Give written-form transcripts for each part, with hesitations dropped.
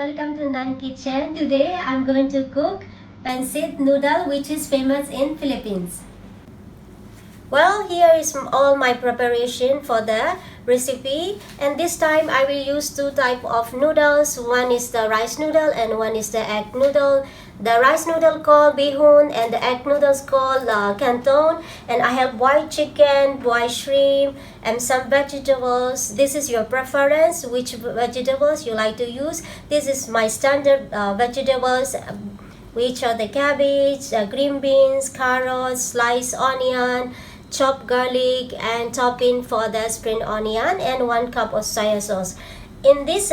welcome to Nan Kitchen. Today I'm going to cook pancit noodle, which is famous in Philippines. Well, here is all my preparation for the recipe, and this time I will use two types of noodles. One is the rice noodle and one is the egg noodle. The rice noodle called bihon and the egg noodles called canton. And I have boiled chicken, boiled shrimp, and some vegetables. This is your preference, which vegetables you like to use. This is my standard vegetables, which are the cabbage, green beans, carrots, sliced onion, chopped garlic, and topping for the spring onion, and 1 cup of soy sauce. In this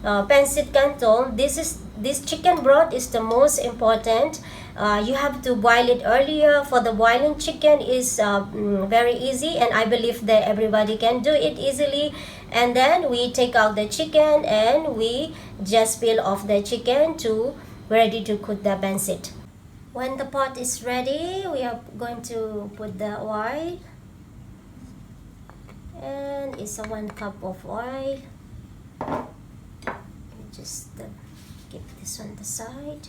pancit canton, this chicken broth is the most important. You have to boil it earlier. For the boiling chicken is very easy, and I believe that everybody can do it easily. And then we take out the chicken and we just peel off the chicken to ready to cook the pancit. When the pot is ready, we are going to put the oil, and it's a 1 cup of oil. Just keep this on the side.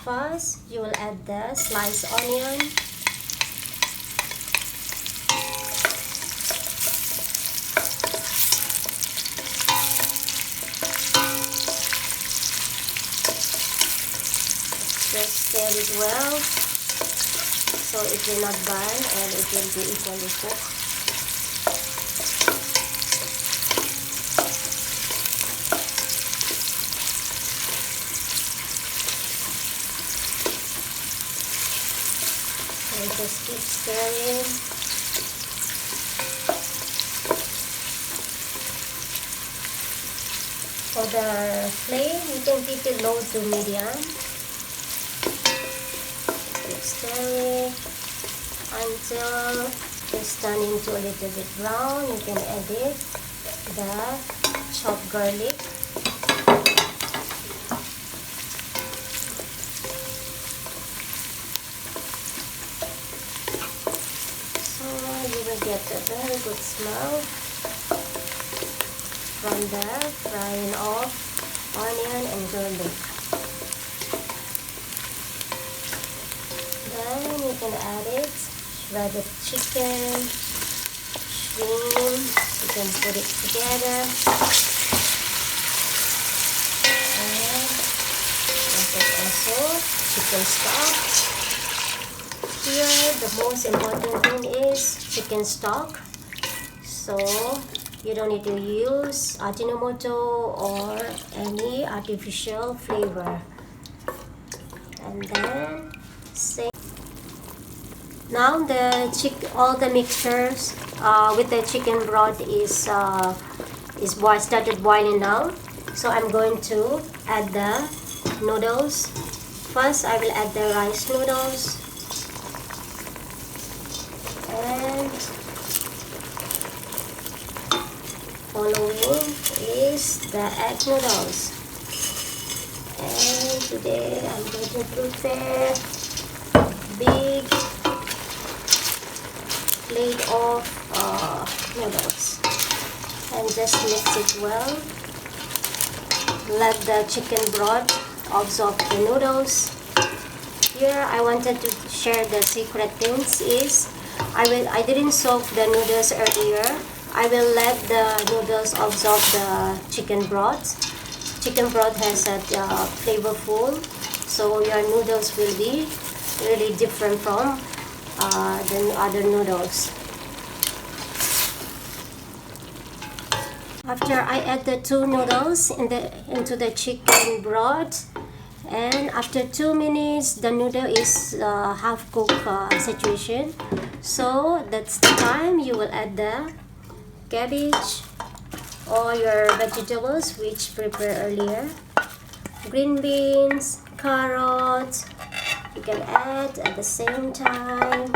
First, you will add the sliced onion. Just stir it well so it will not burn and it will be equally cooked. And just keep stirring. For the flame, you can keep it low to medium. Stir it until it's turning to a little bit brown. You can add it the chopped garlic. So you will get a very good smell from the frying of onion and garlic. Then you can add it, shredded chicken, shrimp, you can put it together, and also chicken stock. Here the most important thing is chicken stock, so you don't need to use Ajinomoto or any artificial flavor. And then now all the mixtures with the chicken broth is started boiling now. So I'm going to add the noodles. First, I will add the rice noodles, and following is the egg noodles. And today I'm going to prepare big plate of noodles, and just mix it well. Let the chicken broth absorb the noodles. Here I wanted to share the secret things is I didn't soak the noodles earlier. I will let the noodles absorb the chicken broth. Chicken broth has a flavorful, so your noodles will be really different from the other noodles. After I add the 2 noodles into the chicken broth, and after 2 minutes the noodle is half cooked situation, so that's the time you will add the cabbage or your vegetables which prepared earlier, green beans, carrots. You can add at the same time.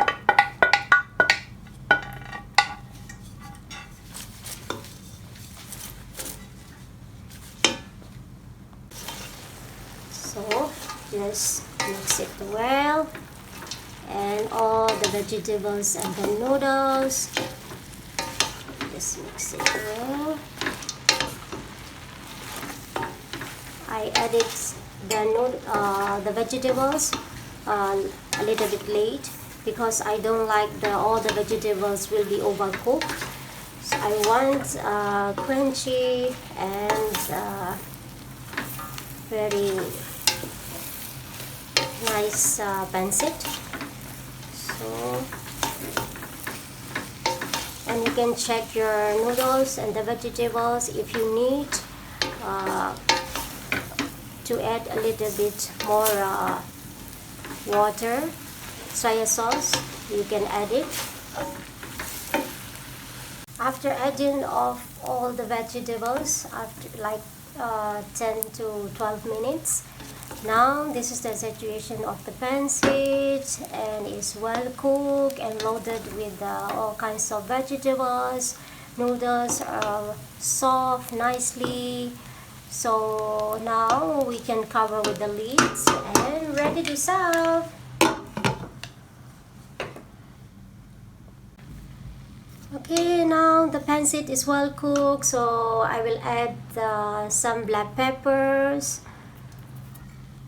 So just mix it well, and all the vegetables and the noodles. Just mix it well. I added the vegetables a little bit late because I don't like all the vegetables will be overcooked. So I want crunchy and very nice pancit. So, and you can check your noodles and the vegetables if you need to add a little bit more water, soy sauce, you can add it. After adding of all the vegetables, after like 10 to 12 minutes, now this is the situation of the pancit, and it's well cooked and loaded with all kinds of vegetables. Noodles are soft nicely. So now we can cover with the lids and ready to serve. Okay, now the pancit is well cooked, so I will add some black peppers,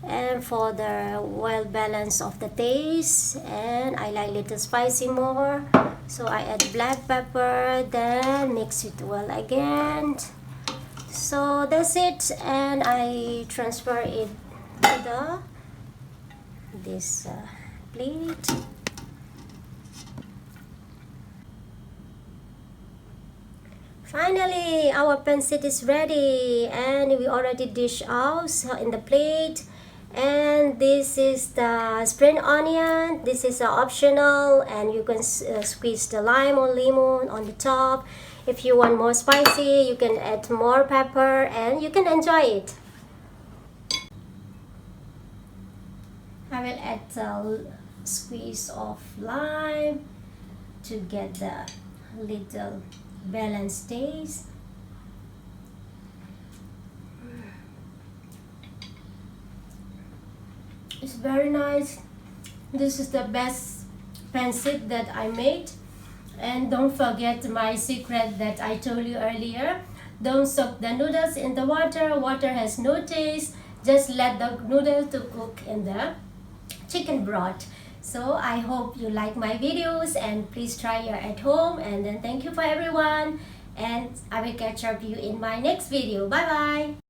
and for the well balance of the taste, and I like little spicy more, so I add black pepper, then mix it well again. So that's it, and I transfer it to this plate. Finally, our pancit is ready, and we already dish out in the plate. And this is the spring onion. This is optional, and you can squeeze the lime or lemon on the top. If you want more spicy, you can add more pepper, and you can enjoy it. I will add a squeeze of lime to get the little balanced taste. It's very nice. This is the best pancit that I made. And don't forget my secret that I told you earlier. Don't soak the noodles in the water. Water has no taste. Just let the noodle to cook in the chicken broth. So I hope you like my videos, and please try your at home, and then thank you for everyone, and I will catch up you in my next video. Bye bye.